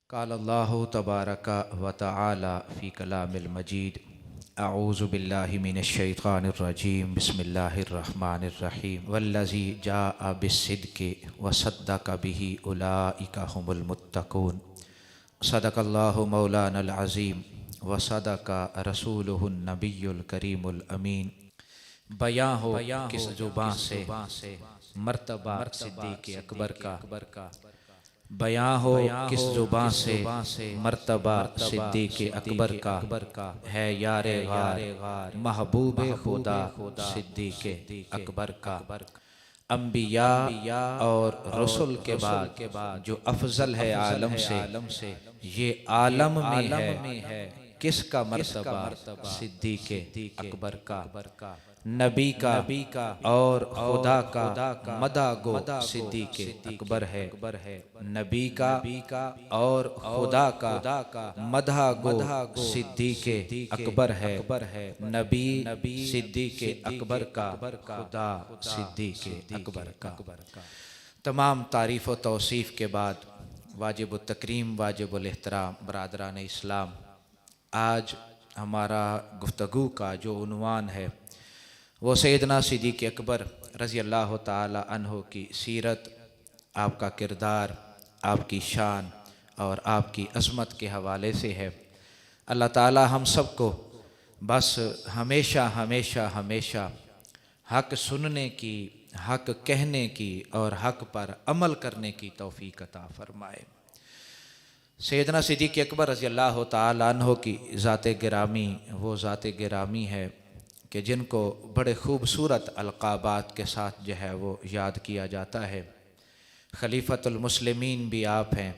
क़ाल अल्लाहु तबारक व तआला फ़ी कलामिल मजीद अऊज़ु बिल्लाहि मिनश शैतानिर रजीम बिस्मिल्लाहिर रहमानिर रहीम वल्लज़ी जाअ बिस्सिद्क़ि व सद्दक़ बिही उलाइका हुमुल मुत्तक़ून सदक़ल्लाहु मौलानल अज़ीम व सदक़ रसूलुहुन नबियुल करीमुल अमीन। बयां हो किस ज़ुबां से मर्तबा सिद्दीक़ अकबर का, बयां हो किस ज़ुबां से मर्तबा सिद्दीक़ अकबर का, है यारे गार महबूब खुदा सिद्दीक़ अकबर का। अंबिया और रसूल के बाद जो अफजल है आलम से, ये आलम में है किसका मर्तबा सिद्दीक़ अकबर का। नबी का और खुदा का मदा गो सिद्दीक़ अकबर है। नबी का और खुदा का मदा गो सिद्दीक़ अकबर है। नबी सिद्दीक़ अकबर का, खुदा सिद्दीक़ अकबर का। तमाम तारीफ़ व तौसीफ़ के बाद वाजिब तकरीम वाजिब एहतराम बरादरान इस्लाम, आज हमारा गुफ्तगू का जो उन्वान है वो सैयदना सिद्दीक़ अकबर रज़ी अल्लाह ताला अन्हो की सीरत, आपका किरदार, आपकी शान और आपकी अज़मत के हवाले से है। अल्लाह ताला हम सबको बस हमेशा हमेशा हमेशा हक़ सुनने की, हक़ कहने की और हक़ पर अमल करने की तौफ़ीक़ अता फ़रमाए। सैयदना सिद्दीक़ अकबर रज़ी अल्लाह ताला अन्हो की ज़ात गिरामी वो ज़ात गिरामी है कि जिनको बड़े ख़ूबसूरत अलक़ाबात के साथ जो है वो याद किया जाता है। खलीफतुल मुस्लिमीन भी आप हैं,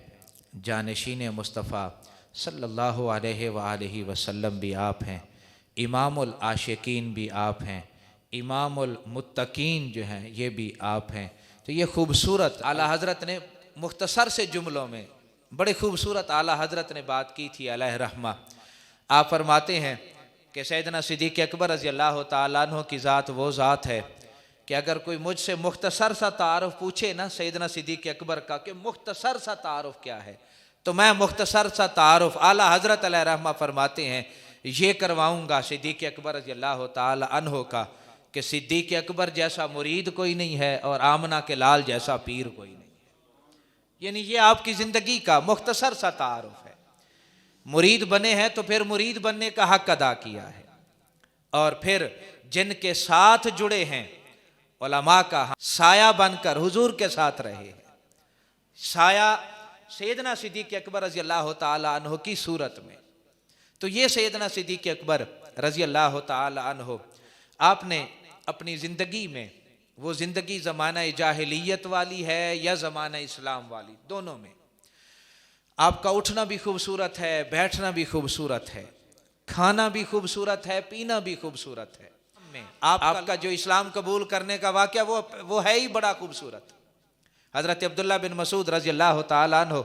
जानशीन मुस्तफ़ा सल्लल्लाहु अलैहि वसल्लम भी आप हैं, इमामुल आशिकीन भी आप हैं, इमामुल मुत्तकीन जो हैं ये भी आप हैं। तो ये ख़ूबसूरत आला हज़रत ने मुख्तसर से जुमलों में बड़े ख़ूबसूरत आला हज़रत ने बात की थी अलैहि रहमा। आप फरमाते हैं कि सैयदना सिद्दीक़ अकबर रज़ी अल्लाह ताला अन्हु की ज़ात वो ज़ात है कि अगर कोई मुझसे मुख्तसर सा तारुफ़ पूछे ना सैयदना सिद्दीक़ अकबर का कि मुख्तसर सा तारुफ़ क्या है, तो मैं मुख्तसर सा तारुफ़ आला हज़रत अलैहि रहमा फरमाते हैं ये करवाऊँगा सिद्दीक़ अकबर रज़ी अल्लाह ताला अन्हु का कि सिद्दीक़ अकबर जैसा मुरीद कोई नहीं है और आमना के लाल जैसा पीर कोई नहीं है। यानी ये आपकी ज़िंदगी का मुख्तसर सा तारुफ़ है। मुरीद बने हैं तो फिर मुरीद बनने का हक़ अदा किया है, और फिर जिनके साथ जुड़े हैं उलमा का साया बनकर हुजूर के साथ रहे हैं। साया सैयदना सिद्दीक़ अकबर रज़ी अल्लाह ताला अन्हु की सूरत में। तो ये सैयदना सिद्दीक़ अकबर रज़ी अल्लाह ताला अन्हु, आपने अपनी ज़िंदगी में वो ज़िंदगी ज़माना जाहिलियत वाली है या ज़माना इस्लाम वाली, दोनों में आपका उठना भी खूबसूरत है, बैठना भी खूबसूरत है, खाना भी खूबसूरत है, पीना भी खूबसूरत है। आपका जो इस्लाम कबूल करने का वाक़या वो है ही बड़ा खूबसूरत। हज़रत अब्दुल्ला बिन मसूद रज़ी अल्लाह ताला अन्हु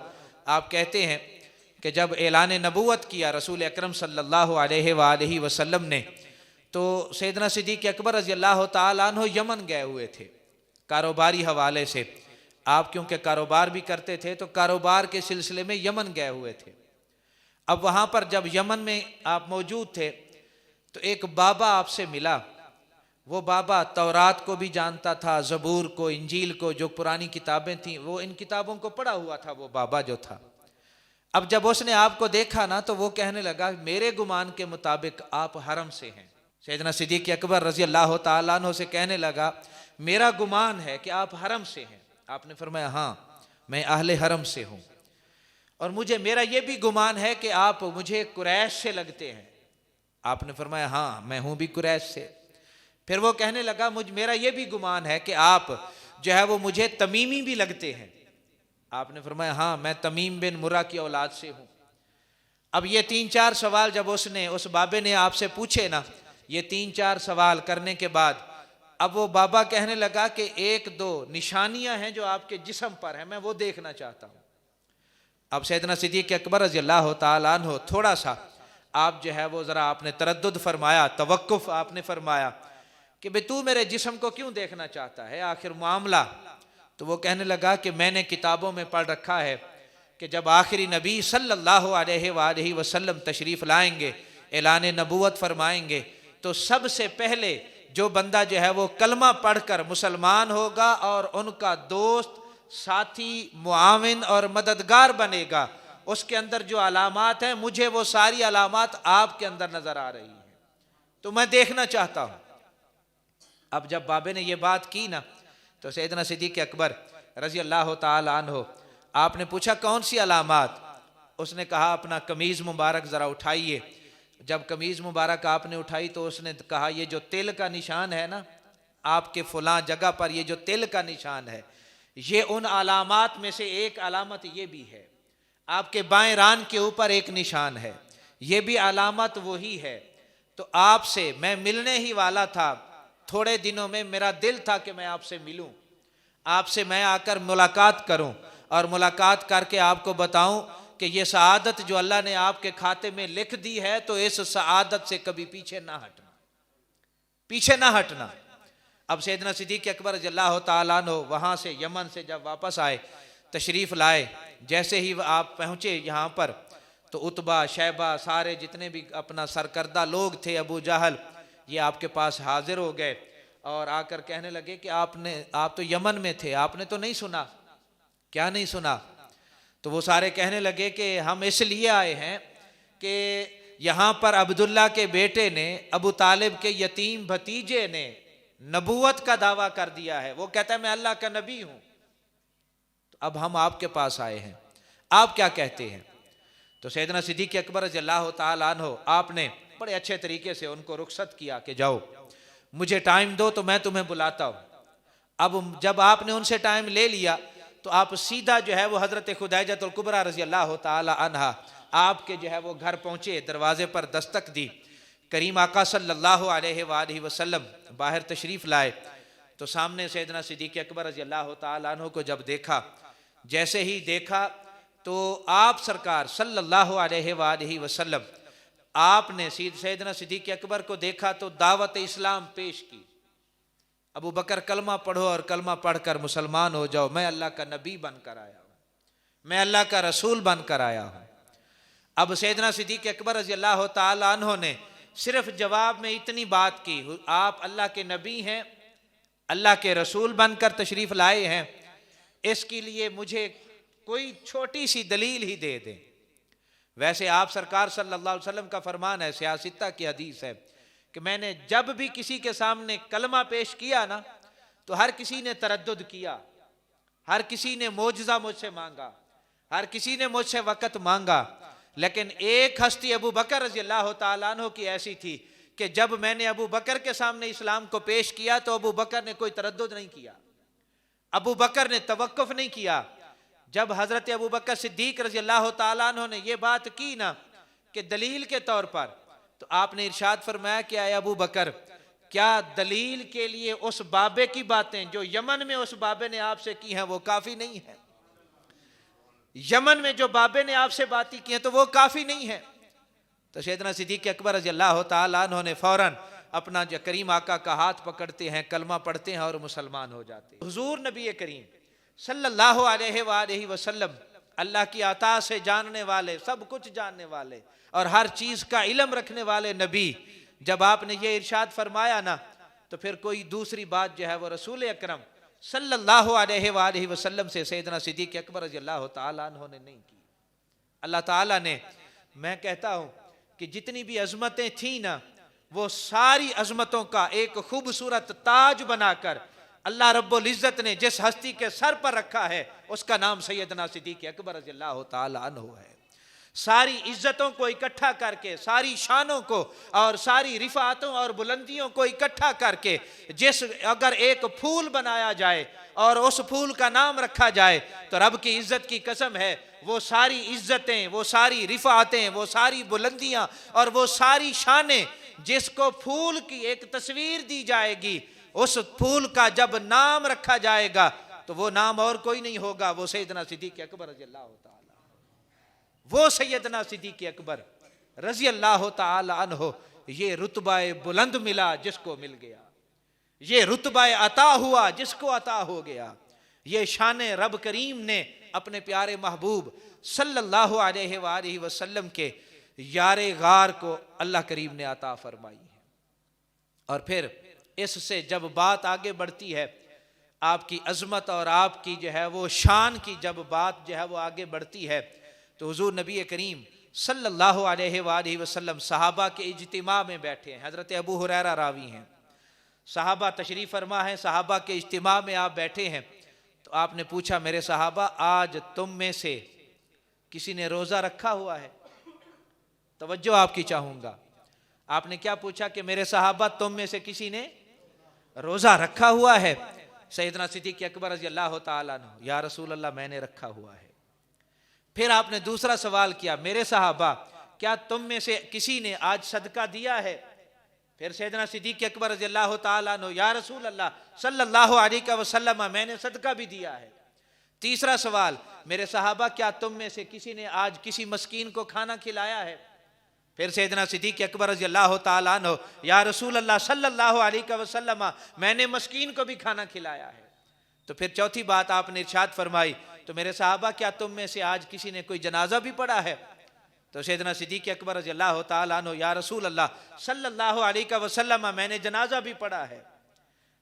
आप कहते हैं कि जब ऐलान नबूवत किया रसूल अकरम सल्लल्लाहु अलैहि वसल्लम ने, तो सैयदना सिद्दीक़ अकबर रज़ी अल्लाह ताला अन्हु यमन गए हुए थे कारोबारी हवाले से। आप क्योंकि कारोबार भी करते थे तो कारोबार के सिलसिले में यमन गए हुए थे। अब वहाँ पर जब यमन में आप मौजूद थे तो एक बाबा आपसे मिला। वो बाबा तौरात को भी जानता था, ज़बूर को, इंजील को, जो पुरानी किताबें थीं वो इन किताबों को पढ़ा हुआ था वो बाबा जो था। अब जब उसने आपको देखा ना तो वो कहने लगा मेरे गुमान के मुताबिक आप हरम से हैं। सैयदना सिद्दीक़ अकबर रज़ी अल्लाह ताला अन्हु से कहने लगा मेरा गुमान है कि आप हरम से हैं। आपने फरमाया हाँ मैं अहले हरम से हूँ, और मुझे मेरा ये भी गुमान है कि आप मुझे कुरैश से लगते हैं। आपने फरमाया हाँ मैं हूँ भी कुरैश से। फिर वो कहने लगा मेरा ये भी गुमान है कि आप जो है वो मुझे तमीमी भी लगते हैं। आपने फरमाया हाँ मैं तमीम बिन मुर्रा की औलाद से हूँ। अब ये 3-4 सवाल जब उस बाबे ने आपसे पूछे ना, ये 3-4 सवाल करने के बाद अब वो बाबा कहने लगा कि 1-2 निशानियां हैं जो आपके जिस्म पर हैं, मैं वो देखना चाहता हूँ। अब सैयदना सिद्दीक़ अकबर रज़ी अल्लाह ताला अन्हु थोड़ा सा आप जो है वो ज़रा आपने तरद्दुद फरमाया, तवक्कुफ़ आपने फरमाया कि भाई तू मेरे जिस्म को क्यों देखना चाहता है, आखिर मामला। तो वो कहने लगा कि मैंने किताबों में पढ़ रखा है कि जब आखिरी नबी सल्लल्लाहु अलैहि वसल्लम तशरीफ़ लाएंगे, ऐलान नबूवत फरमाएंगे, तो सबसे पहले जो बंदा जो है वो कलमा पढ़कर मुसलमान होगा और उनका दोस्त, साथी, मुआविन और मददगार बनेगा, उसके अंदर जो अलामात हैं, मुझे वो सारी अलामात आपके अंदर नजर आ रही हैं, तो मैं देखना चाहता हूं। अब जब बाबे ने ये बात की ना, तो सैयदना सिद्दीक़ अकबर रज़ी अल्लाह ताला अन्हो, आपने पूछा कौन सी अलामात? उसने कहा अपना कमीज़ मुबारक ज़रा उठाइए। जब कमीज़ मुबारक आपने उठाई तो उसने कहा ये जो तिल का निशान है ना, आपके फलां जगह पर ये जो तिल का निशान है, ये उन अलामात में से एक अलामत ये भी है। आपके बाएं रान के ऊपर एक निशान है, ये भी अलामत वही है। तो आपसे मैं मिलने ही वाला था, थोड़े दिनों में मेरा दिल था कि मैं आपसे मिलूं, आपसे मैं आकर मुलाकात करूं और मुलाकात करके आपको बताऊं कि ये सआदत जो अल्लाह ने आपके खाते में लिख दी है, तो इस सआदत से कभी पीछे ना हटना, पीछे ना हटना। अब सैयदना सिद्दीक़ अकबर रज़ियल्लाहु ताला अन्हु वहाँ से यमन से जब वापस आए, तशरीफ़ लाए, जैसे ही आप पहुँचे यहाँ पर, तो उतबा, शैबा, सारे जितने भी अपना सरकर्दा लोग थे, अबू जहल, ये आपके पास हाजिर हो गए और आकर कहने लगे कि आप तो यमन में थे, आपने तो नहीं सुना? क्या नहीं सुना? तो वो सारे कहने लगे कि हम इसलिए आए हैं कि यहाँ पर अब्दुल्ला के बेटे ने, अबू तालिब के यतीम भतीजे ने नबूवत का दावा कर दिया है, वो कहता है मैं अल्लाह का नबी हूं, तो अब हम आपके पास आए हैं, आप क्या कहते हैं? तो सैयदना सिद्दीक़ अकबर रज़ियल्लाहु ताला अन्हु, आपने बड़े अच्छे तरीके से उनको रुखसत किया कि जाओ, मुझे टाइम दो तो मैं तुम्हें बुलाता हूं। अब जब आपने उनसे टाइम ले लिया तो आप सीधा जो है वो हज़रत खुदैजतुल कुबरा रज़ियल्लाहु ताला अन्हा आपके जो है वो घर पहुँचे, दरवाजे पर दस्तक दी। करीम आका सल्लल्लाहु अलैहि वसल्लम बाहर तशरीफ़ लाए, तो सामने सैयदना सिद्दीक़ अकबर रज़ियल्लाहु ताला अन्हु को जब देखा, जैसे ही देखा तो आप सरकार सल्लल्लाहु अलैहि वसल्लम, आपने सैयदना सिद्दीक़ अकबर को देखा तो दावत इस्लाम पेश की। अबू बकर कलमा पढ़ो और कलमा पढ़कर मुसलमान हो जाओ, मैं अल्लाह का नबी बनकर आया हूँ, मैं अल्लाह का रसूल बनकर आया हूँ। अब सैयदना सिद्दीक़ अकबर रज़ियल्लाहु ताला अन्हु ने सिर्फ जवाब में इतनी बात की, आप अल्लाह के नबी हैं, अल्लाह के रसूल बनकर तशरीफ़ लाए हैं, इसके लिए मुझे कोई छोटी सी दलील ही दे दें। वैसे आप सरकार सल्लल्लाहु अलैहि वसल्लम का फरमान है, सियासित्ता की हदीस है कि मैंने जब भी किसी के सामने कलमा पेश किया ना, तो हर किसी ने तरद्दुद किया, हर किसी ने मोजज़ा मुझसे मांगा, हर किसी ने मुझसे वक़्त मांगा, लेकिन एक हस्ती अबू बकर रज़ियल्लाहु ताला अन्हु की ऐसी थी कि जब मैंने अबू बकर के सामने इस्लाम को पेश किया तो अबू बकर ने कोई तरद्दुद नहीं किया, अबू बकर ने तवक्कुफ नहीं किया। जब हज़रत अबू बकर सिद्दीक़ रज़ियल्लाहु ताला अन्हु ने ये बात की ना कि दलील के तौर पर, तो आपने इरशाद फरमाया कि आए अबू बकर, क्या दलील के लिए उस बाबे की बातें जो यमन में उस बाबे ने आपसे की हैं वो काफ़ी नहीं है? यमन में जो बाबे ने आपसे बातें की हैं तो वो काफ़ी नहीं है? तो सैयदना सिद्दीक़ अकबर रज़ियल्लाहु ताला अन्हु ने फ़ौरन अपना जो करीम आका का हाथ पकड़ते हैं, कलमा पढ़ते हैं और मुसलमान हो जाते हैं। हुज़ूर नबी करीम सल्लल्लाहु अलैहि वसल्लम अल्लाह की अता से जानने वाले, सब कुछ जानने वाले और हर चीज़ का इल्म रखने वाले नबी, जब आपने ये इरशाद फरमाया ना, तो फिर कोई दूसरी बात जो है वो रसूल अकरम सल्लल्लाहु अलैहि वसल्लम से सैयदना सिद्दीक़ अकबर रज़ियल्लाहु ताला अन्हु ने नहीं की। अल्लाह ताला ने, मैं कहता हूँ कि जितनी भी अज़मतें थी ना, वो सारी अज़मतों का एक खूबसूरत ताज बनाकर अल्लाह रब्बुल इज़्ज़त ने जिस हस्ती के सर पर रखा है, उसका नाम सैयदना सिद्दीक़ अकबर रज़ियल्लाहु ताला अन्हु है। सारी इज्जतों को इकट्ठा करके, सारी शानों को और सारी रिफातों और बुलंदियों को इकट्ठा करके, जिस अगर एक फूल बनाया जाए और उस फूल का नाम रखा जाए, तो रब की इज्जत की कसम है वो सारी इज्जतें, वो सारी रिफातें, वो सारी बुलंदियां और वो सारी शानें, जिसको फूल की एक तस्वीर दी जाएगी, उस फूल का जब नाम रखा जाएगा तो वो नाम और कोई नहीं होगा, वो सैयदना सिद्दीक़ अकबर रज़ियल्लाहु ताला, वो सैयदना सिद्दीक़ अकबर रज़ियल्लाहु ताला अन्हु। ये रुतबा बुलंद मिला जिसको मिल गया, ये रुतबा अता हुआ जिसको अता हो गया, ये शान रब करीम ने अपने प्यारे महबूब सल्लल्लाहु अलैहि वसल्लम के यारे गार को अल्लाह करीम ने अता फरमाई है। और फिर इससे जब बात आगे बढ़ती है, आपकी अजमत और आपकी जो है वो शान की जब बात जो है वो आगे बढ़ती है, तो हुजूर नबी करीम सल्लल्लाहु अलैहि वसल्लम सहाबा के इज्तिमा में बैठे हैं। हज़रत अबू हुरैरा रावी हैं, सहाबा तशरीफ़ फरमा है, सहाबा के इज्तिमा में आप बैठे हैं। तो आपने पूछा, मेरे सहाबा आज तुम में से किसी ने रोज़ा रखा हुआ है? तवज्जो आपकी चाहूँगा। आपने क्या पूछा कि मेरे सहाबा तुम में से किसी ने रोज़ा रखा हुआ है? सैयदना सिद्दीक़ अकबर रज़ी अल्लाह ताला अन्हु, या रसूल अल्लाह मैंने रखा हुआ है। फिर आपने दूसरा सवाल किया, मेरे सहाबा क्या तुम में से किसी ने आज सदका दिया है? फिर सैयदना सिद्दीक़ अकबर रज़ी अल्लाह ताला अन्हु, या रसूल अल्लाह सल्लल्लाहु अलैहि वसल्लम मैंने सदका भी दिया है। तीसरा सवाल, मेरे सहाबा क्या तुम में से किसी ने आज किसी मस्कीन को खाना खिलाया है? फिर सैयदना सिद्दीक़ अकबर रज़ी अल्लाह ताला अन्हु, या रसूल अल्लाह सल्लल्लाहु अलैहि वसल्लम मैंने मस्कीन को भी खाना खिलाया है। तो फिर चौथी बात आपने इरशाद फरमाई, तो मेरे सहाबा क्या तुम में से आज किसी ने कोई जनाजा भी पढ़ा है? तो सैयदना सिद्दीक़ अकबर रज़ी अल्लाह ताला अन्हु, या रसूल अल्लाह सल्लल्लाहु अलैहि वसल्लम मैंने जनाजा भी पढ़ा है।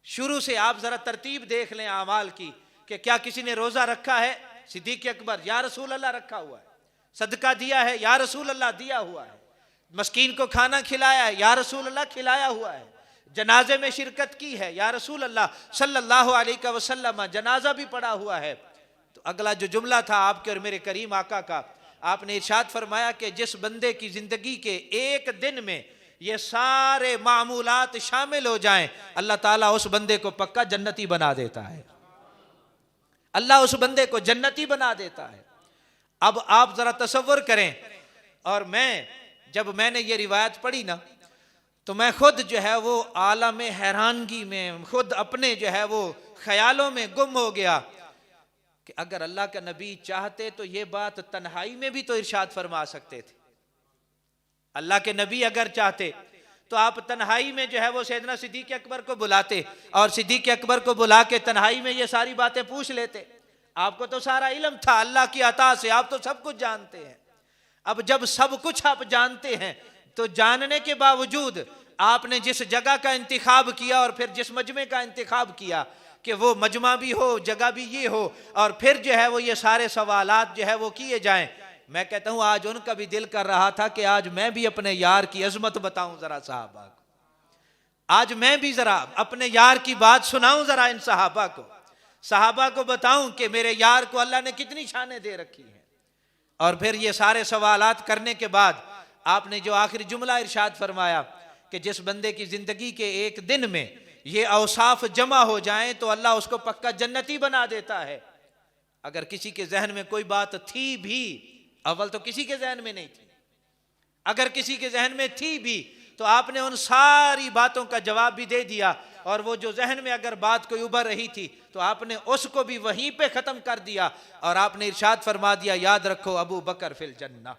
शुरू से आप जरा तरतीब देख लें आमाल की कि क्या किसी ने रोज़ा रखा है? सिद्दीक़ अकबर, या रसूल अल्लाह रखा हुआ है। सदका दिया है? या रसूल अल्लाह दिया हुआ है। मस्कीन को खाना खिलाया है? या रसूल अल्लाह खिलाया हुआ है। जनाजे में शिरकत की है? या रसूल अल्लाह सल्लल्लाहु अलैहि वसल्लम जनाजा भी पढ़ा हुआ है। तो अगला जो जुमला था आपके और मेरे करीम आका का, आपने इरशाद फरमाया कि जिस बंदे की जिंदगी के एक दिन में ये सारे मामूलात शामिल हो जाएं, अल्लाह ताला उस बंदे को पक्का जन्नती बना देता है। अल्लाह उस बंदे को जन्नती बना देता है। अब आप जरा तसव्वुर करें, और जब मैंने ये रिवायत पढ़ी ना, तो मैं खुद जो है वो आलम हैरानगी में, खुद अपने जो है वो ख्यालों में गुम हो गया कि अगर अल्लाह का नबी चाहते तो ये बात तन्हाई में भी तो इरशाद फरमा सकते थे। अल्लाह के नबी अगर चाहते तो आप तन्हाई में जो है वो सैयदना सिद्दीक़ अकबर को बुलाते और सिद्दीक़ अकबर को बुला के तन्हाई में ये सारी बातें पूछ लेते। आपको तो सारा इल्म था अल्लाह की अता से, आप तो सब कुछ जानते हैं। अब जब सब कुछ आप जानते हैं तो जानने के बावजूद आपने जिस जगह का इंतिखाब किया और फिर जिस मजमे का इंतिखाब किया कि वो मजमा भी हो, जगह भी ये हो, और फिर जो है वो ये सारे सवालात जो है वो किए जाएं। मैं कहता हूं आज उनका भी दिल कर रहा था कि आज मैं भी अपने यार की अजमत बताऊं जरा साहबा को, आज मैं भी जरा अपने यार की बात सुनाऊं जरा इन सहाबा को बताऊं कि मेरे यार को अल्लाह ने कितनी शानें दे रखी हैं। और फिर ये सारे सवालात करने के बाद आपने जो आखिरी जुमला इरशाद फरमाया कि जिस बंदे की जिंदगी के एक दिन में ये औसाफ जमा हो जाएं तो अल्लाह उसको पक्का जन्नती बना देता है। अगर किसी के जहन में कोई बात थी भी, अव्वल तो किसी के जहन में नहीं थी, अगर किसी के जहन में थी भी तो आपने उन सारी बातों का जवाब भी दे दिया, और वो जो जहन में अगर बात कोई उभर रही थी तो आपने उसको भी वहीं पे खत्म कर दिया। और आपने इरशाद फरमा दिया, याद रखो अबू बकर फिल जन्ना,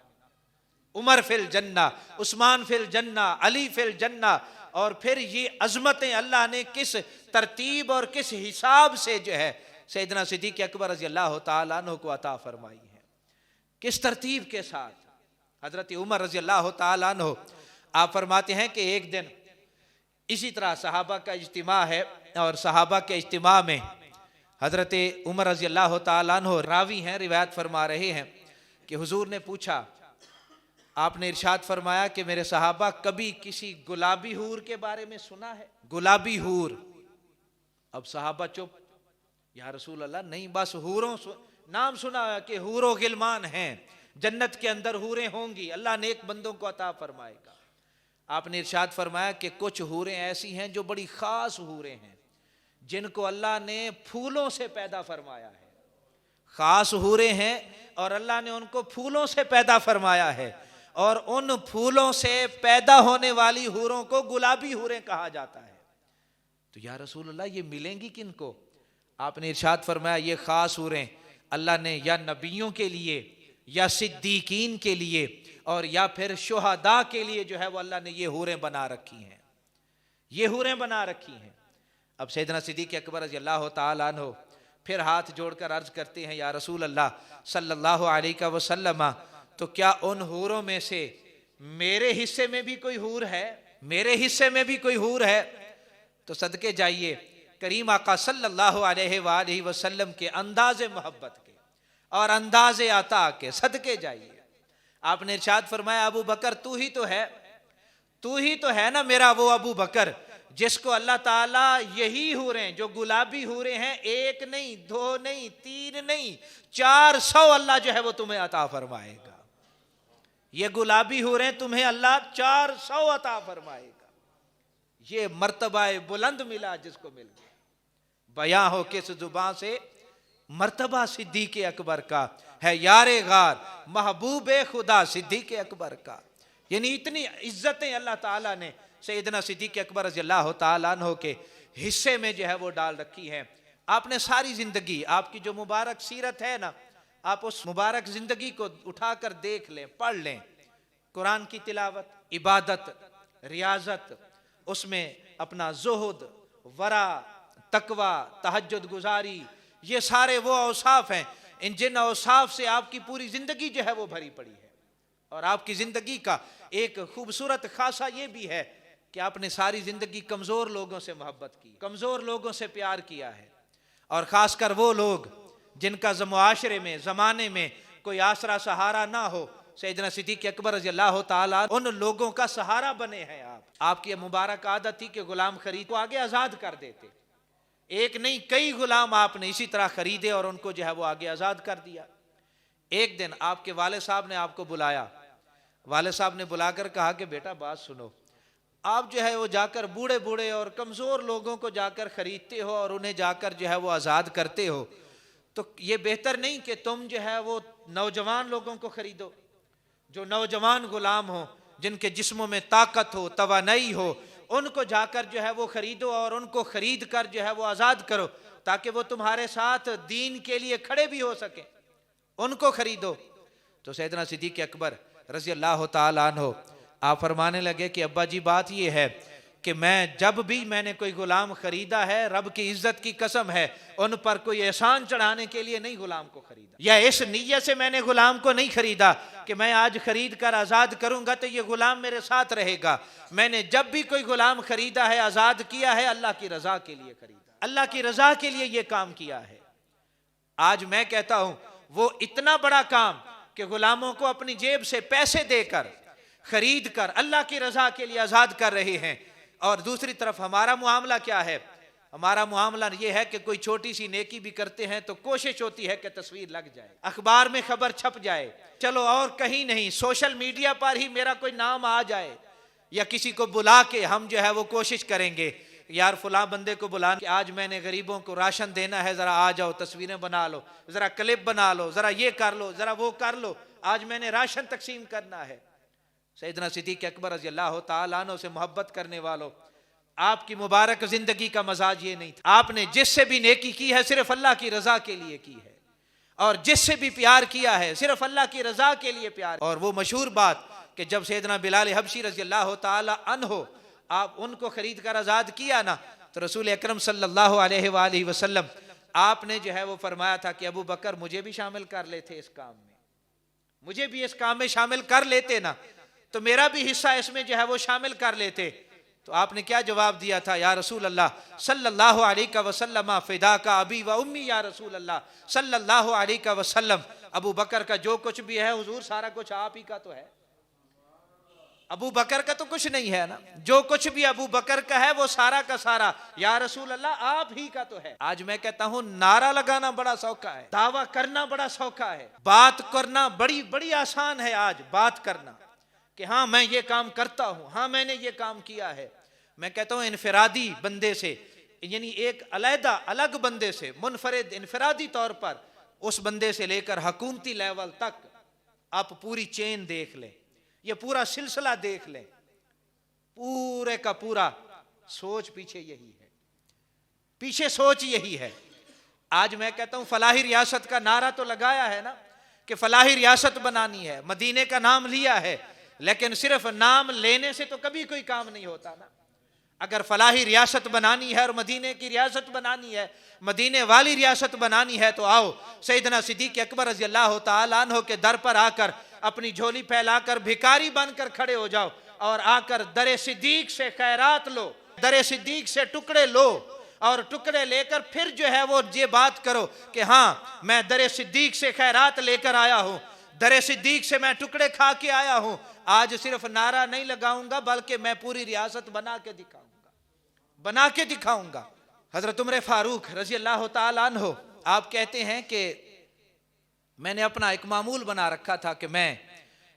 उमर फिल जन्ना, उस्मान फिल जन्ना, अली फिल जन्ना। और फिर ये अजमतें अल्लाह ने किस तरतीब और किस हिसाब से जो है सैयदना सिद्दीक़ अकबर रज़ी अल्लाह ताला अन्हु को अता फरमाई है, किस तरतीब के साथ। हजरत उमर रज़ी अल्लाह ताला अन्हु आप फरमाते हैं कि एक दिन इसी तरह सहाबा का इज्तिमा है, और सहाबा के इज्तिमा में हजरत उमर रज़ी अल्लाह ताला अन्हु रावी हैं, रिवायत फरमा रहे हैं कि हुजूर ने पूछा, आपने इरशाद फरमाया कि मेरे सहाबा कभी किसी गुलाबी हूर के बारे में सुना है? गुलाबी हूर। अब सहाबा चुप, या रसूल अल्लाह नहीं, बस हूरों नाम सुना कि हूरो गिलमान हैं, जन्नत के अंदर हूरें होंगी, अल्लाह नेक बंदों को अता फरमाएगा। आपने इरशाद फरमाया कि कुछ हूरें ऐसी हैं जो बड़ी खास हूरें हैं, जिनको अल्लाह ने फूलों से पैदा फरमाया है। खास हूरें हैं और अल्लाह ने उनको फूलों से पैदा फरमाया है, और उन फूलों से पैदा होने वाली हूरों को गुलाबी हूरें कहा जाता है। तो या रसूल अल्लाह ये मिलेंगी किनको? आपने इरशाद फरमाया ये खास हूरें अल्लाह ने या नबियों के लिए, या सिद्दीकीन के लिए, और या फिर शुहदा के लिए जो है वो अल्लाह ने ये हूरें बना रखी हैं, ये हूरें बना रखी हैं। अब सैयदना सिद्दीक़ अकबर रज़ी अल्लाह ताला अन्हु फिर हाथ जोड़कर अर्ज करते हैं, या रसूल अल्लाह सल्लल्लाहु अलैहि वसल्लम, तो क्या उन हूरों में से मेरे हिस्से में भी कोई हूर है, मेरे हिस्से में भी कोई हूर है? तो सदके जाइए करीम आका सल्लल्लाहु अलैहि वसल्लम के अंदाज़े मोहब्बत के और अंदाज़े अता के सदके जाइए। आपने इरशाद फरमाया, अबू बकर तू ही तो है ना मेरा वो अबू बकर जिसको अल्लाह ताला यही हूरें, जो गुलाबी हूरें हैं, एक नहीं, दो नहीं, तीन नहीं, 400 अल्लाह जो है वो तुम्हें अता फरमाएगा। ये गुलाबी हूरें तुम्हें अल्लाह 400 अता फरमाएगा। ये मर्तबा बुलंद मिला जिसको मिल गया। बयां हो किस जुबान से मर्तबा सिद्दीक़ अकबर का है, यारे गार महबूब खुदा सिद्दीक़ अकबर का। यानी इतनी इज्जतें अल्लाह ताला ने सैयदना सिद्दीक़ अकबर रज़ियल्लाहु ताला अन्हु के हिस्से में जो है वो डाल रखी है। आपने सारी जिंदगी, आपकी जो मुबारक सीरत है ना, आप उस मुबारक जिंदगी को उठाकर देख लें, पढ़ लें। कुरान की तिलावत, इबादत, रियाजत, उसमें अपना जुहद, वरा, तकवा, तहज्जुद गुजारी, ये सारे वो औसाफ हैं, इन जिन औसाफ से आपकी पूरी जिंदगी जो है वो भरी पड़ी है। और आपकी जिंदगी का एक खूबसूरत खासा ये भी है कि आपने सारी जिंदगी कमजोर लोगों से मोहब्बत की, कमजोर लोगों से प्यार किया है। और खासकर वो लोग जिनका मुआशरे में, जमाने में कोई आसरा सहारा ना हो, सैयदना सिद्दीक़ अकबर रज़ियल्लाहु ताला उन लोगों का सहारा बने हैं आप। आपकी मुबारक आदत थी कि गुलाम खरीद को आगे आजाद कर देते। एक नहीं कई गुलाम आपने इसी तरह खरीदे और उनको जो है वो आगे आजाद कर दिया। एक दिन आपके वाले साहब ने आपको बुलाया, वाले साहब ने बुलाकर कहा कि बेटा बात सुनो, आप जो है वो जाकर बूढ़े बूढ़े और कमजोर लोगों को जाकर खरीदते हो और उन्हें जाकर जो है वो आजाद करते हो, तो ये बेहतर नहीं कि तुम जो है वो नौजवान लोगों को खरीदो, जो नौजवान गुलाम हो, जिनके जिस्मों में ताकत हो, तवानाई हो, उनको जाकर जो है वो खरीदो और उनको खरीद कर जो है वो आजाद करो, ताकि वो तुम्हारे साथ दीन के लिए खड़े भी हो सके, उनको खरीदो। तो सैयदना सिद्दीक़ अकबर रज़ियल्लाहु ताला अन्हु आप फरमाने लगे कि अब्बा जी बात ये है कि मैं जब भी मैंने कोई गुलाम खरीदा है, रब की इज्जत की कसम है, उन पर कोई एहसान चढ़ाने के लिए नहीं गुलाम को खरीदा, या इस नीयत से मैंने गुलाम को नहीं खरीदा कि मैं आज खरीद कर आजाद करूंगा तो ये गुलाम मेरे साथ रहेगा। मैंने जब भी कोई गुलाम खरीदा है, आजाद किया है, अल्लाह की रजा के लिए खरीदा, अल्लाह की रजा के लिए ये काम किया है। आज मैं कहता हूं वो इतना बड़ा काम कि गुलामों को अपनी जेब से पैसे देकर खरीद कर अल्लाह की रजा के लिए आजाद कर रहे हैं। और दूसरी तरफ हमारा मुआमला क्या है? हमारा मुआमला ये है कि कोई छोटी सी नेकी भी करते हैं तो कोशिश होती है कि तस्वीर लग जाए, अखबार में खबर छप जाए, चलो और कहीं नहीं, सोशल मीडिया पर ही मेरा कोई नाम आ जाए, या किसी को बुला के हम जो है वो कोशिश करेंगे, यार फलां बंदे को बुला के आज मैंने गरीबों को राशन देना है, जरा आ जाओ, तस्वीरें बना लो, जरा क्लिप बना लो, जरा ये कर लो, जरा वो कर लो, आज मैंने राशन तकसीम करना है। सैयदना सिद्दीक़ अकबर रज़ियल्लाहु ताला अन्हु से मोहब्बत करने वालों, आपकी मुबारक जिंदगी का मजाज ये नहीं था। आपने जिससे भी नेकी की है सिर्फ अल्लाह की रजा के लिए की है, और जिससे भी प्यार किया है सिर्फ अल्लाह की रजा के लिए प्यार। और वो मशहूर बात कि जब सैयदना बिलाल हबशी रज़ियल्लाहु ताला अन्हु आप उनको खरीद कर आजाद किया ना, तो रसूल अकरम सल्लल्लाहु अलैहि वसल्लम आपने जो है वो फरमाया था कि अबू बकर मुझे भी शामिल कर लेते इस काम में, मुझे भी इस काम में शामिल कर लेते ना, तो मेरा भी हिस्सा इसमें जो है वो शामिल कर लेते। तो आपने क्या जवाब दिया था? या रसूल अल्लाह सल्लल्लाहु अलैहि वसल्लम फिदा का अबी व उम्मी, या रसूल अल्लाह सल्लल्लाहु अलैहि वसल्लम, अबू बकर का जो कुछ भी है हुजूर सारा कुछ आप ही का तो है, अबू बकर का तो कुछ नहीं है ना, जो कुछ भी अबू बकर का है वो सारा का सारा या रसूल अल्लाह आप ही का तो है। आज मैं कहता हूं नारा लगाना बड़ा सौखा है, दावा करना बड़ा सौखा है, बात करना बड़ी बड़ी आसान है। आज बात करना कि हाँ मैं ये काम करता हूं, हाँ मैंने ये काम किया है। मैं कहता हूं इनफरादी बंदे से, यानी एक अलग अलग बंदे से, मुनफरिद इनफरादी तौर पर उस बंदे से लेकर हुकूमती लेवल तक आप पूरी चेन देख लें, ये पूरा सिलसिला देख लें, पूरे का पूरा सोच पीछे यही है, पीछे सोच यही है। आज मैं कहता हूं फलाही रियासत का नारा तो लगाया है ना कि फलाही रियासत बनानी है, मदीने का नाम लिया है, लेकिन सिर्फ नाम लेने से तो कभी कोई काम नहीं होता ना। अगर फलाही रियासत बनानी है और मदीने की रियासत बनानी है, मदीने वाली रियासत बनानी है, तो आओ सैयदना सिद्दीक़ अकबर रज़ी अल्लाह तआला अन्हु के दर पर आकर अपनी झोली फैलाकर भिखारी बनकर खड़े हो जाओ और आकर दरे सिद्दीक़ से खैरात लो, दरे सिद्दीक़ से टुकड़े लो और टुकड़े लेकर फिर जो है वो ये बात करो कि हाँ मैं दरे सिद्दीक़ से खैरात लेकर आया हूँ, दरे सिद्दीक़ से मैं टुकड़े खा के आया हूँ। आज सिर्फ नारा नहीं लगाऊंगा बल्कि मैं पूरी रियासत बना के दिखाऊंगा। हजरत उमर फारूक रजी अल्लाह तआला अन्हु आप कहते हैं कि मैंने अपना एक मामूल बना रखा था कि मैं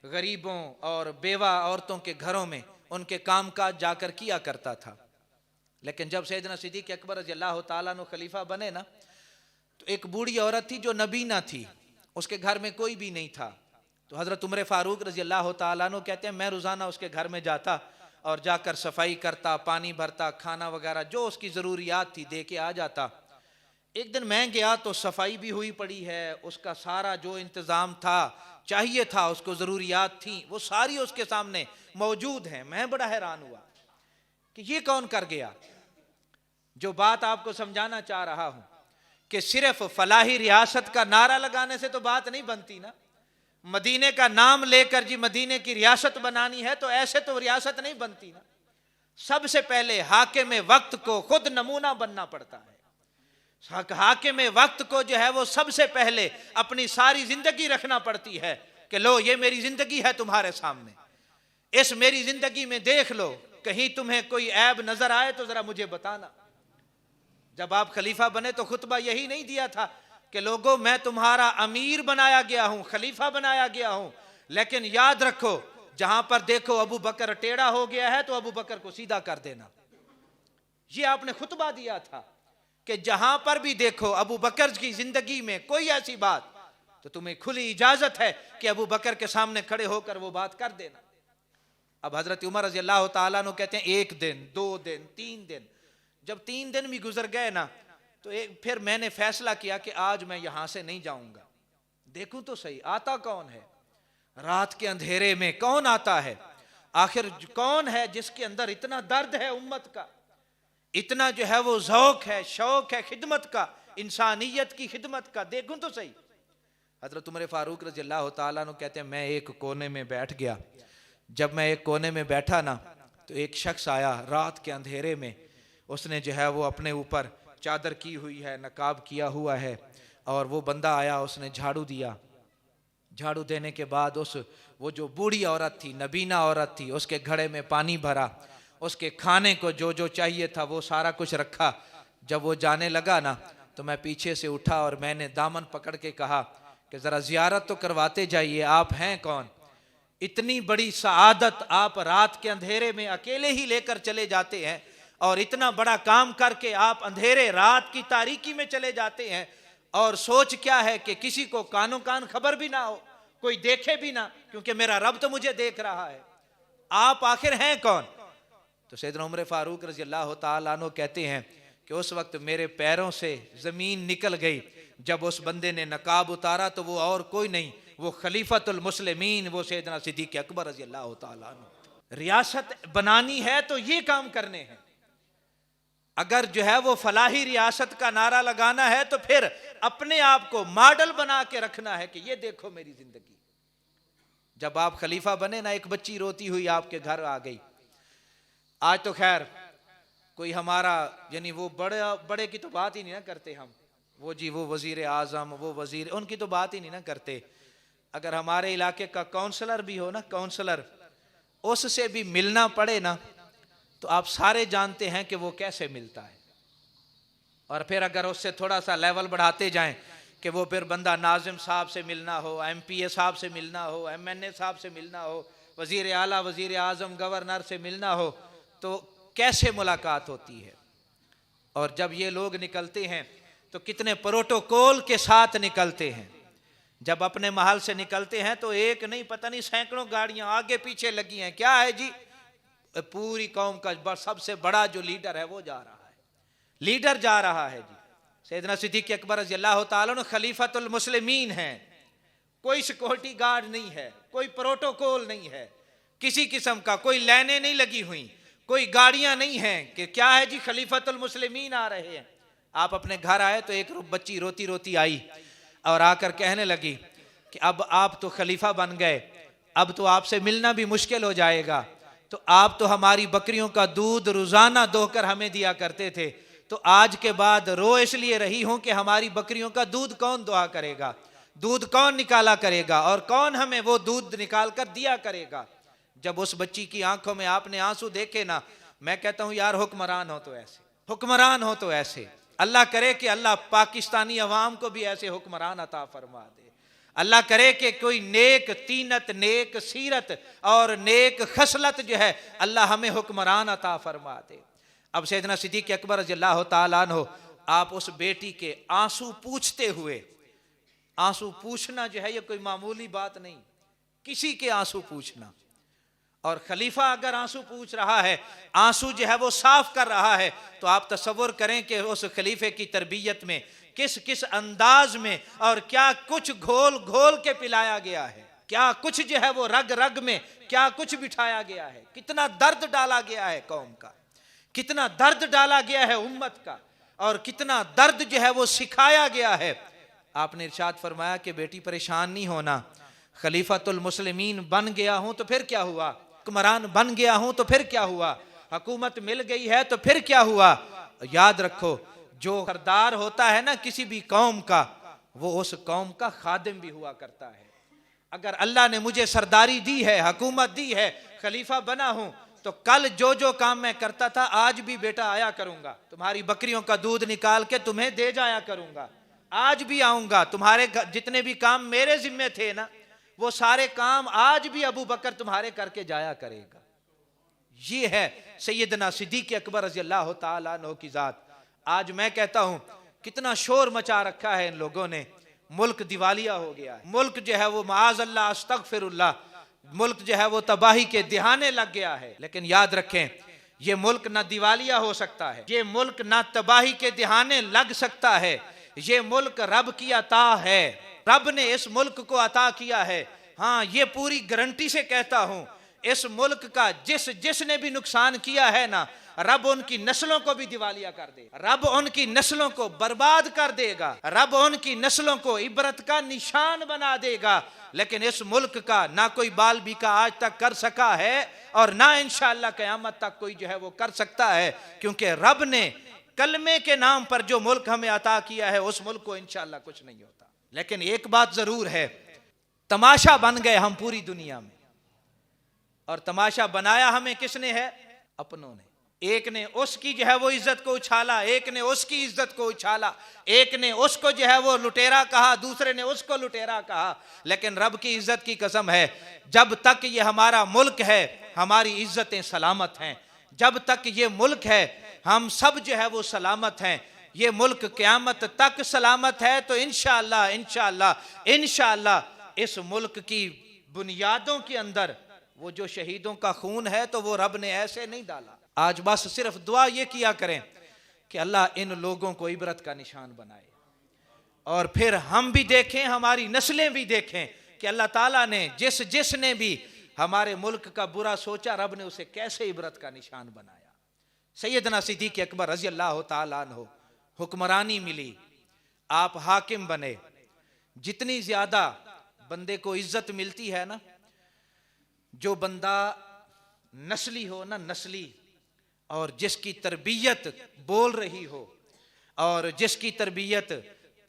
गरीबों और बेवा औरतों के घरों में उनके कामकाज जाकर किया करता था। लेकिन जब सैयदना सिद्दीक़ अकबर रजी अल्लाह तआला अन्हु खलीफा बने ना, तो एक बूढ़ी औरत थी जो नबीना थी, उसके घर में कोई भी नहीं था। तो हजरत उमर फारूक रजी अल्लाह तआला अन्हु कहते हैं मैं रोज़ाना उसके घर में जाता और जाकर सफाई करता, पानी भरता, खाना वगैरह जो उसकी ज़रूरियात थी दे के आ जाता। एक दिन मैं गया तो सफाई भी हुई पड़ी है, उसका सारा जो इंतज़ाम था, चाहिए था उसको, ज़रूरियात थी, वो सारी उसके सामने मौजूद हैं। मैं बड़ा हैरान हुआ कि ये कौन कर गया। जो बात आपको समझाना चाह रहा हूँ कि सिर्फ फलाही रियासत का नारा लगाने से तो बात नहीं बनती ना। मदीने का नाम लेकर जी मदीने की रियासत बनानी है तो ऐसे तो रियासत नहीं बनती ना। सबसे पहले हाकिम वक्त को खुद नमूना बनना पड़ता है। हाकिम वक्त को जो है वो सबसे पहले अपनी सारी जिंदगी रखना पड़ती है कि लो ये मेरी जिंदगी है तुम्हारे सामने, इस मेरी जिंदगी में देख लो, कहीं तुम्हें कोई ऐब नजर आए तो जरा मुझे बताना। जब आप खलीफा बने तो खुतबा यही नहीं दिया था कि लोगों मैं तुम्हारा अमीर बनाया गया हूं, खलीफा बनाया गया हूं, लेकिन याद रखो जहां पर देखो अबू बकर टेढ़ा हो गया है तो अबू बकर को सीधा कर देना। ये आपने खुतबा दिया था कि जहां पर भी देखो अबू बकर की जिंदगी में कोई ऐसी बात तो तुम्हें खुली इजाजत है कि अबू बकर के सामने खड़े होकर वो बात कर देना। अब हजरत उमर रज़ी अल्लाह तआला अन्हु कहते हैं 1 दिन 2 दिन 3 दिन, जब 3 दिन भी गुजर गए ना तो फिर मैंने फैसला किया कि आज मैं यहां से नहीं जाऊंगा, देखूं तो सही आता कौन है, रात के अंधेरे में कौन आता है, आखिर कौन है जिसके अंदर इतना दर्द है उम्मत का, इतना जो है वो ज़ौक है, शौक है खिदमत का, इंसानियत की खिदमत का, देखूं तो सही। हजरत उमर फारूक रज़ी अल्लाह तआला अन्हु कहते हैं मैं एक कोने में बैठ गया। जब मैं एक कोने में बैठा ना तो एक शख्स आया रात के अंधेरे में, उसने जो है वो अपने ऊपर चादर की हुई है, नकाब किया हुआ है, और वो बंदा आया, उसने झाड़ू दिया। झाड़ू देने के बाद वो जो बूढ़ी औरत थी, नबीना औरत थी, उसके घड़े में पानी भरा, उसके खाने को जो जो चाहिए था वो सारा कुछ रखा। जब वो जाने लगा ना तो मैं पीछे से उठा और मैंने दामन पकड़ के कहा कि ज़रा ज़ियारत तो करवाते जाइए, आप हैं कौन, इतनी बड़ी सआदत आप रात के अंधेरे में अकेले ही लेकर चले जाते हैं, और इतना बड़ा काम करके आप अंधेरे रात की तारीकी में चले जाते हैं, और सोच क्या है कि किसी को कानो कान खबर भी ना हो, कोई देखे भी ना, क्योंकि मेरा रब तो मुझे देख रहा है, आप आखिर हैं कौन। तो सैयदना उमर फारूक रज़ी अल्लाह तआला अन्हु कहते हैं कि उस वक्त मेरे पैरों से ज़मीन निकल गई। जब उस बंदे ने नकाब उतारा तो वो और कोई नहीं, वो खलीफतुल मुस्लिमीन, वो सैयदना सिद्दीक़ अकबर रज़ी अल्लाह तआला अन्हु। रियासत बनानी है तो ये काम करने हैं। अगर जो है वो फलाही रियासत का नारा लगाना है तो फिर अपने आप को मॉडल बना के रखना है कि ये देखो मेरी जिंदगी। जब आप खलीफा बने ना, एक बच्ची रोती हुई आपके घर आ गई। आज तो खैर कोई हमारा यानी वो बड़े की तो बात ही नहीं ना करते हम, वो जी वो वजीर आजम, वो वजीर, उनकी तो बात ही नहीं ना करते। अगर हमारे इलाके का काउंसलर भी हो ना, काउंसलर, उससे भी मिलना पड़े ना तो आप सारे जानते हैं कि वो कैसे मिलता है। और फिर अगर उससे थोड़ा सा लेवल बढ़ाते जाएं कि वो फिर बंदा नाजिम साहब से मिलना हो, MPA साहब से मिलना हो, MNA साहब से मिलना हो, वजीर आला, वजीर आजम, गवर्नर से मिलना हो, तो कैसे मुलाकात होती है। और जब ये लोग निकलते हैं तो कितने प्रोटोकॉल के साथ निकलते हैं। जब अपने महल से निकलते हैं तो एक नहीं पता नहीं सैकड़ों गाड़ियां आगे पीछे लगी हैं। क्या है जी, पूरी कौम का सबसे बड़ा जो लीडर है वो जा रहा है, लीडर जा रहा है जी। सैयदना सिद्दीक़ अकबर रज़ी अल्लाह तआला अन्हु खलीफतुल मुस्लिमीन हैं, कोई सिक्योरिटी गार्ड नहीं है, कोई प्रोटोकॉल नहीं है, किसी किस्म का कोई लाइनें नहीं लगी हुई, कोई गाड़ियां नहीं हैं कि क्या है जी खलीफतुल मुस्लिमीन आ रहे हैं। आप अपने घर आए तो एक बच्ची रोती रोती आई और आकर कहने लगी कि अब आप तो खलीफा बन गए, अब तो आपसे मिलना भी मुश्किल हो जाएगा। तो आप तो हमारी बकरियों का दूध रोजाना दोहकर हमें दिया करते थे, तो आज के बाद रो इसलिए रही हूं कि हमारी बकरियों का दूध कौन दुआ करेगा, दूध कौन निकाला करेगा और कौन हमें वो दूध निकाल कर दिया करेगा। जब उस बच्ची की आंखों में आपने आंसू देखे ना, मैं कहता हूं यार हुक्मरान हो तो ऐसे, हुक्मरान हो तो ऐसे। अल्लाह करे कि अल्लाह पाकिस्तानी अवाम को भी ऐसे हुक्मरान अता फरमा दे। अल्लाह करे कि कोई नेक तीनत, नेक सीरत और नेक खसलत जो है अल्लाह हमें हुक्मरान अता फरमा दे। अब सैयदना सिद्दीक़ अकबर रज़ियल्लाहु ताला अन्हु, आप उस बेटी के आंसू पूछते हुए, आंसू पूछना जो है ये कोई मामूली बात नहीं, किसी के आंसू पूछना। और खलीफा अगर आंसू पूछ रहा है, आंसू जो है वो साफ कर रहा है, तो आप तसव्वुर करें कि उस खलीफे की तरबियत में किस किस अंदाज में और क्या कुछ घोल घोल के पिलाया गया है, क्या कुछ जो है वो रग रग में क्या कुछ बिठाया गया है, कितना दर्द डाला गया है कौम का, कितना दर्द डाला गया है उम्मत का, और कितना दर्द जो है वो सिखाया गया है। आपने इरशाद फरमाया कि बेटी परेशान नहीं होना, खलीफतुल मुस्लिमीन बन गया हूं तो फिर क्या हुआ, हुक्मरान बन गया हूं तो फिर क्या हुआ, हुकूमत मिल गई है तो फिर क्या हुआ। याद रखो, जो सरदार होता है ना किसी भी कौम का, वो उस कौम का खादिम भी हुआ करता है। अगर अल्लाह ने मुझे सरदारी दी है, हुकूमत दी है, खलीफा बना हूं, तो कल जो जो काम मैं करता था आज भी बेटा आया करूंगा, तुम्हारी बकरियों का दूध निकाल के तुम्हें दे जाया करूंगा, आज भी आऊंगा, तुम्हारे जितने भी काम मेरे जिम्मे थे ना वो सारे काम आज भी अबू बकर तुम्हारे करके जाया करेगा। ये है सैयदना सिद्दीक़ अकबर रज़ियल्लाहु ताला अन्हु की जात। आज मैं कहता हूं कितना शोर मचा रखा है इन लोगों ने, मुल्क दिवालिया हो गया है, मुल्क जो है वो माअज़ल्लाह अस्तग़फिरुल्लाह, मुल्क जो है वो तबाही के दिहाने लग गया है। लेकिन याद रखें, ये मुल्क ना दिवालिया हो सकता है, ये मुल्क ना तबाही के दिहाने लग सकता है, ये मुल्क रब की अता है, रब ने इस मुल्क को अता किया है। हाँ, ये पूरी गारंटी से कहता हूं, इस मुल्क का जिसने भी नुकसान किया है ना, रब उनकी नस्लों को भी दिवालिया कर देगा, रब उनकी नस्लों को बर्बाद कर देगा, रब उनकी नस्लों को इबरत का निशान बना देगा। लेकिन इस मुल्क का ना कोई बाल बीका आज तक कर सका है और ना इंशाअल्लाह क़यामत तक कोई जो है वो कर सकता है, क्योंकि रब ने कलमे के नाम पर जो मुल्क हमें अता किया है उस मुल्क को इंशाअल्लाह कुछ नहीं होता। लेकिन एक बात जरूर है, तमाशा बन गए हम पूरी दुनिया में, और तमाशा बनाया हमें किसने है, अपनों ने। एक ने उसकी जो है वो इज्जत को उछाला, एक ने उसकी इज्जत को उछाला, एक ने उसको जो है वो लुटेरा कहा, दूसरे ने उसको लुटेरा कहा। लेकिन रब की इज्जत की कसम है, जब तक ये हमारा मुल्क है हमारी इज्जतें सलामत हैं, जब तक ये मुल्क है हम सब जो है वो सलामत हैं, ये मुल्क क़यामत तक सलामत है। तो इंशाअल्लाह इंशाअल्लाह इंशाअल्लाह इस मुल्क की बुनियादों के अंदर वो जो शहीदों का खून है तो वो रब ने ऐसे नहीं डाला। आज बस सिर्फ दुआ ये किया करें कि अल्लाह इन लोगों को इबरत का निशान बनाए, और फिर हम भी देखें, हमारी नस्लें भी देखें कि अल्लाह ताला ने जिसने भी हमारे मुल्क का बुरा सोचा, रब ने उसे कैसे इबरत का निशान बनाया। सैयदना सिद्दीक़ अकबर रज़ियल्लाहु ताला अन्हु, हुक्मरानी मिली, आप हाकिम बने। जितनी ज्यादा बंदे को इज्जत मिलती है ना, जो बंदा नस्ली हो ना, नस्ली, और जिसकी तरबियत बोल रही हो और जिसकी तरबियत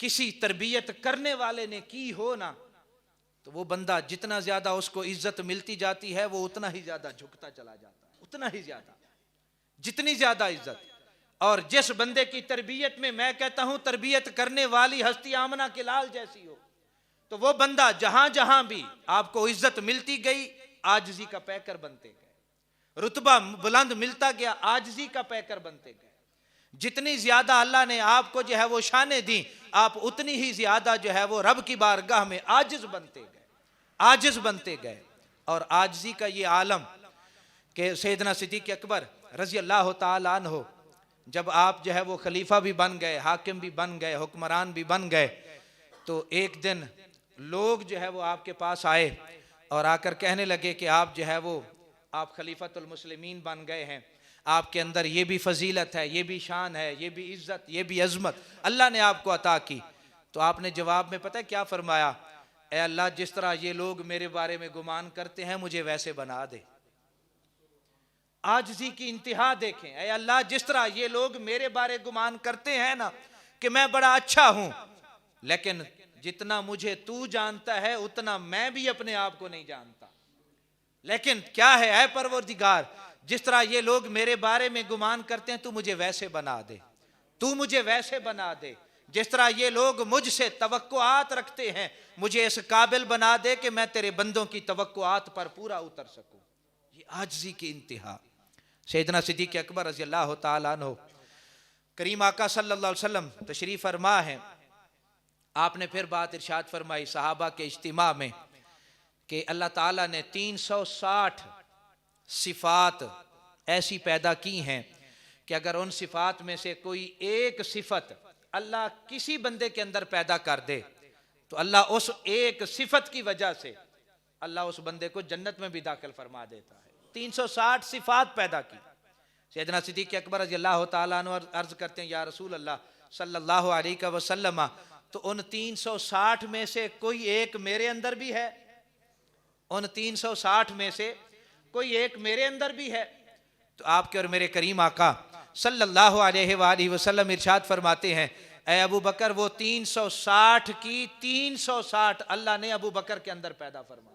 किसी तरबियत करने वाले ने की हो ना, तो वो बंदा जितना ज्यादा उसको इज्जत मिलती जाती है वो उतना ही ज्यादा झुकता चला जाता है, उतना ही ज्यादा, जितनी ज्यादा इज्जत। और जिस बंदे की तरबियत में, मैं कहता हूं तरबियत करने वाली हस्ती आमना के लाल जैसी हो, तो वो बंदा जहां जहां भी आपको इज्जत मिलती गई आजिजी का पैकर बनते गए, रुतबा बुलंद मिलता गया आजिजी का पैकर बनते गए। जितनी ज्यादा अल्लाह ने आपको जो है वो शाने दी, आप उतनी ही ज्यादा जो है वो रब की बारगाह में आजिज बनते गए, आजिज बनते गए। और आजिजी का ये आलम कि सैयदना सिद्दीक़ अकबर रज़ियल्लाहु ताला अन्हु, जब आप जो है वो खलीफा भी बन गए, हाकिम भी बन गए, हुक्मरान भी बन गए, तो एक दिन लोग जो है वो आपके पास आए और आकर कहने लगे कि आप जो है वो आप खलीफतुल मुस्लिमीन बन गए हैं, आपके अंदर ये भी फजीलत है, ये भी शान है, ये भी इज्जत, ये भी अजमत अल्लाह ने आपको अता की। तो आपने जवाब में पता है क्या फरमाया? ए अल्लाह, जिस तरह ये लोग मेरे बारे में गुमान करते हैं मुझे वैसे बना दे। आजिज़ी की इंतहा देखें। ए अल्लाह, जिस तरह ये लोग मेरे बारे गुमान करते हैं ना कि मैं बड़ा अच्छा हूं, लेकिन जितना मुझे तू जानता है उतना मैं भी अपने आप को नहीं जानता। लेकिन क्या है, ऐ परवरदिगार, जिस तरह ये लोग मेरे बारे में गुमान करते हैं तू मुझे वैसे बना दे, तू मुझे वैसे बना दे। जिस तरह ये लोग मुझसे तवक्कुआत रखते हैं मुझे इस काबिल बना दे कि मैं तेरे बंदों की तवक्कुआत पर पूरा उतर सकूं। ये आजिज़ी की इंतहा। सैयदना सिद्दीक़ अकबर रज़ी अल्लाह ताला अन्हु, करीम आका सल्लल्लाहु अलैहि वसल्लम तशरीफ़ फरमा है। आपने फिर बात इरशाद फरमाई सहाबा के इज्तिमा में कि अल्लाह ताला ने 360 सिफात ऐसी पैदा की हैं कि अगर उन सिफात में से कोई एक सिफत अल्लाह किसी बंदे के अंदर पैदा कर दे तो अल्लाह उस एक सिफत की वजह से अल्लाह उस बंदे को जन्नत में भी दाखिल फरमा देता है। 360 सिफात पैदा की। सैयदना सिद्दीक़ अकबर रज़ी अल्लाह ताला अन्हु अर्ज करते हैं, या रसूल अल्लाह सल्लल्लाहु अलैहि वसल्लम, तो उन 360 में से कोई एक मेरे अंदर भी है? उन 360 में से कोई एक मेरे अंदर भी है? तो आपके और मेरे करीम आका सल्लल्लाहु अलैहि वसल्लम इरशाद फरमाते हैं, ऐ अबू बकर, वो 360 की 360 अल्लाह ने अबू बकर के अंदर पैदा फरमा।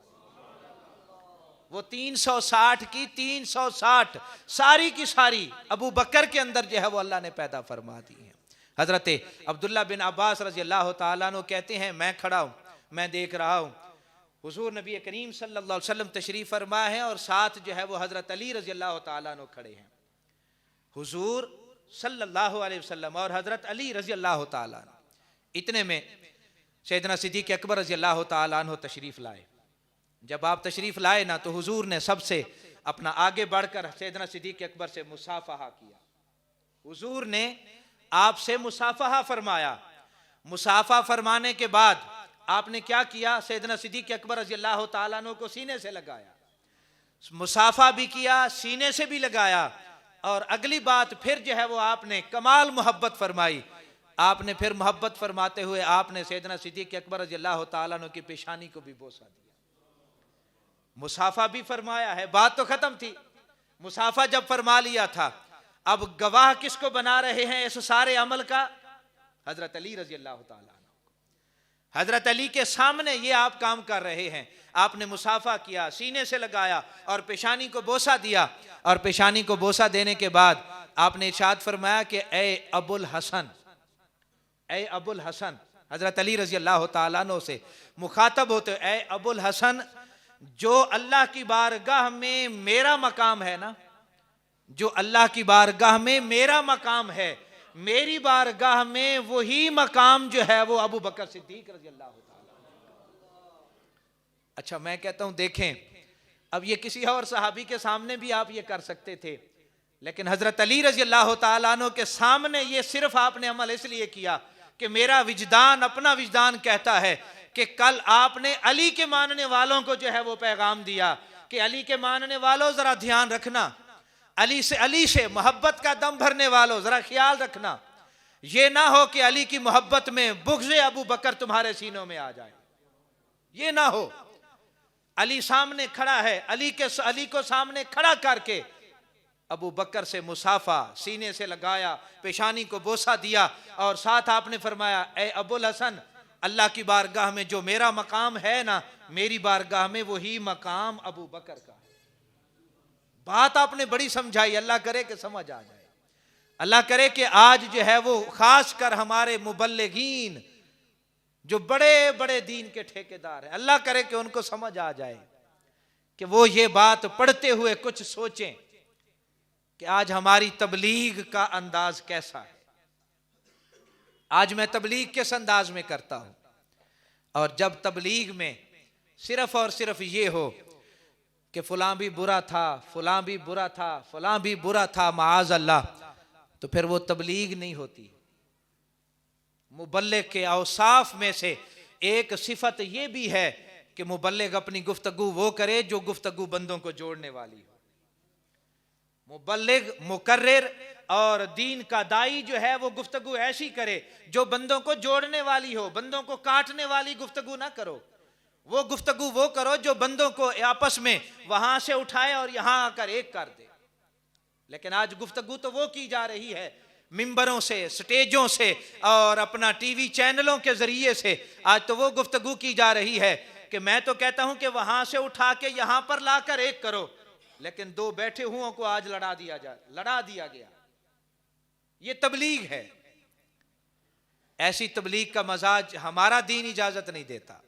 वो 360 की 360 सारी की सारी अबू बकर के अंदर जो है वो अल्लाह ने पैदा फरमा दी है। हजरत अब्दुल्ला बिन अब्बास रज़ी अल्लाह ताला अन्हु कहते हैं, मैं खड़ा हूँ, मैं देख रहा हूँ हुजूर नबी करीम सल्लल्लाहु अलैहि वसल्लम तशरीफ़ फरमा है और साथ जो है वो हजरत अली रज़ी अल्लाह ताला अन्हु खड़े हैं। हुजूर सल्लल्लाहु अलैहि वसल्लम और हजरत अली रज़ी अल्लाह ताला अन्हु, इतने में सैयदना सिद्दीक़ अकबर रज़ी अल्लाह ताला अन्हु तशरीफ़ लाए। जब आप तशरीफ़ लाए ना तो हुजूर ने सबसे अपना आगे बढ़कर सैयदना सिद्दीक़ अकबर से मुसाफहा किया। हुजूर ने आपसे मुसाफहा फरमाया। मुसाफा फरमाने के बाद आपने क्या किया? सैयदना सिद्दीक़ अकबर रज़ी अल्लाह ताला अन्हु को सीने से लगाया, मुसाफा भी किया, सीने से भी लगाया। और अगली बात फिर जो है वो आपने कमाल मोहब्बत फरमाई। आपने फिर मोहब्बत फरमाते हुए आपने सैयदना सिद्दीक़ अकबर रज़ी अल्लाह ताला अन्हु की पेशानी को भी बोसा दिया। मुसाफा भी फरमाया है, बात तो खत्म थी। मुसाफा जब फरमा लिया था, अब गवाह किसको बना रहे हैं इस सारे अमल का? हजरत अली रज़ी अल्लाह ताला अन्हु। हजरत अली के सामने ये आप काम कर रहे हैं। आपने मुसाफा किया, सीने से लगाया और पेशानी को बोसा दिया। और पेशानी को बोसा देने के बाद आपने इरशाद फरमाया कि ए अबुल हसन, ए अबुल हसन, हजरत अली रज़ी अल्लाह ताला अन्हु से मुखातब होते, ए अबुल हसन, जो अल्लाह की बारगाह में मेरा मकाम है ना, जो अल्लाह की बारगाह में मेरा मकाम है, मेरी बारगाह में वही मकाम जो है वो अबू बकर सिद्दीक रज़ी अल्लाह ताला। अच्छा, मैं कहता हूं देखें, अब ये किसी और सहाबी के सामने भी आप ये कर सकते थे, लेकिन हजरत अली रज़ी अल्लाह ताला अन्हु के सामने ये सिर्फ आपने अमल इसलिए किया कि मेरा विजदान, अपना विजदान कहता है कि कल आपने अली के मानने वालों को जो है वो पैगाम दिया कि अली के मानने वालों जरा ध्यान रखना, अली से मोहब्बत का दम भरने वालों जरा ख्याल रखना, ये ना हो कि अली की मोहब्बत में बुग़्ज़े अबू बकर तुम्हारे सीनों में आ जाए। ये ना हो। अली सामने खड़ा है, अली को सामने खड़ा करके अबू बकर से मुसाफा, सीने से लगाया, पेशानी को बोसा दिया और साथ आपने फरमाया, ए अबुल हसन, अल्लाह की बारगाह में जो मेरा मकाम है ना, मेरी बारगाह में वही मकाम अबू बकर का है। बात आपने बड़ी समझाई, अल्लाह करे कि समझ आ जाए। अल्लाह करे कि आज जो है वो खास कर हमारे मुबल्लिगीन जो बड़े बड़े दीन के ठेकेदार हैं, अल्लाह करे कि उनको समझ आ जाए कि वो ये बात पढ़ते हुए कुछ सोचें कि आज हमारी तबलीग का अंदाज कैसा है। आज मैं तबलीग किस अंदाज में करता हूं, और जब तबलीग में सिर्फ और सिर्फ ये हो कि फलां भी बुरा था, फलां भी बुरा था, फलां भी बुरा था, माआज़ अल्लाह, तो फिर वो तबलीग नहीं होती। मुबल्लिग के औसाफ में से एक सिफत ये भी है कि मुबल्लिग अपनी गुफ्तगू वो करे जो गुफ्तगू बंदों को जोड़ने वाली हो। मुबल्लिग, मुकर्रिर और दीन का दाई जो है वो गुफ्तगू ऐसी करे जो बंदों को जोड़ने वाली हो, बंदों को काटने वाली गुफ्तगू ना करो। वो गुफ्तगू वो करो जो बंदों को आपस में वहां से उठाए और यहां आकर एक कर दे। लेकिन आज गुफ्तगू तो वो की जा रही है मिंबरों से, स्टेजों से और अपना टीवी चैनलों के जरिए से। आज तो वो गुफ्तगू की जा रही है कि मैं तो कहता हूं कि वहां से उठा के यहां पर लाकर एक करो, लेकिन दो बैठे हुओं को आज लड़ा दिया गया। ये तबलीग है। ऐसी तबलीग का मजाज हमारा दीन इजाजत नहीं देता।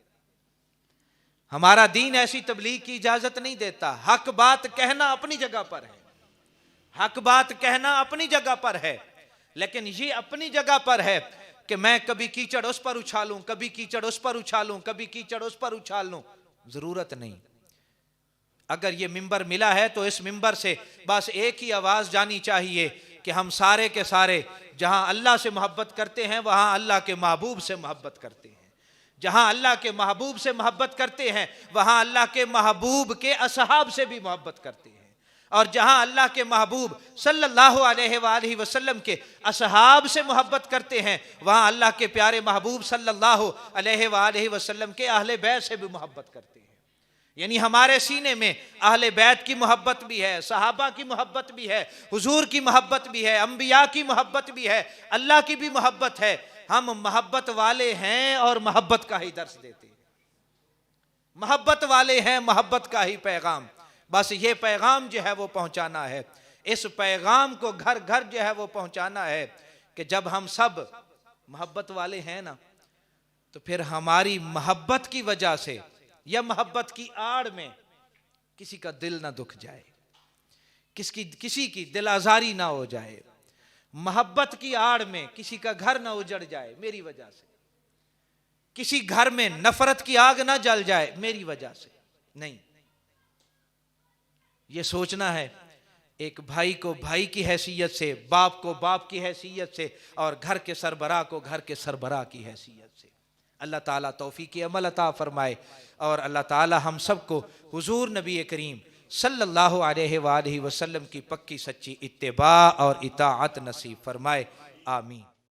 हमारा दीन ऐसी तबलीग की इजाजत नहीं देता। हक बात कहना अपनी जगह पर है, हक बात कहना अपनी जगह पर है, लेकिन ये अपनी जगह पर है कि मैं कभी कीचड़ उस पर उछालूं, कभी कीचड़ उस पर उछालूं, कभी कीचड़ उस पर उछाल लूं। जरूरत नहीं। अगर ये मिंबर मिला है तो इस मिंबर से बस एक ही आवाज जानी चाहिए कि हम सारे के सारे जहां अल्लाह से मोहब्बत करते हैं वहां अल्लाह के महबूब से मोहब्बत करते हैं। जहां अल्लाह के महबूब से मोहब्बत करते हैं वहां अल्लाह के महबूब के असहाब से भी मोहब्बत करते हैं। और जहां अल्लाह के महबूब सल्लल्लाहु अलैहि वसल्लम के असहाब से मोहब्बत करते हैं वहां अल्लाह के प्यारे महबूब सल्लल्लाहु अलैहि वसल्लम के अहले बैत से भी मोहब्बत करते हैं। यानी हमारे सीने में अहले बैत की मोहब्बत भी है, सहाबा की मोहब्बत भी है, हुजूर की मोहब्बत भी है, अंबिया की मोहब्बत भी है, अल्लाह की भी मोहब्बत है। हम मोहब्बत वाले हैं और मोहब्बत का ही दर्स देते हैं। मोहब्बत वाले हैं, मोहब्बत का ही पैगाम। बस ये पैगाम जो है वो पहुंचाना है। इस पैगाम को घर घर जो है वो पहुंचाना है कि जब हम सब मोहब्बत वाले हैं ना, तो फिर हमारी मोहब्बत की वजह से या मोहब्बत की आड़ में किसी का दिल ना दुख जाए, किसी की दिल आजारी ना हो जाए, मोहब्बत की आड़ में किसी का घर ना उजड़ जाए मेरी वजह से, किसी घर में नफरत की आग ना जल जाए मेरी वजह से। नहीं, ये सोचना है एक भाई को भाई की हैसियत से, बाप को बाप की हैसियत से और घर के सरबराह को घर के सरबराह की हैसियत से। अल्लाह ताला तौफीक अमल अता फरमाए और अल्लाह ताला हम सबको हुजूर नबी करीम सल्लल्लाहु अलैहि वसल्लम की पक्की सच्ची इत्तिबा और इताअत नसीब फरमाए। आमीन।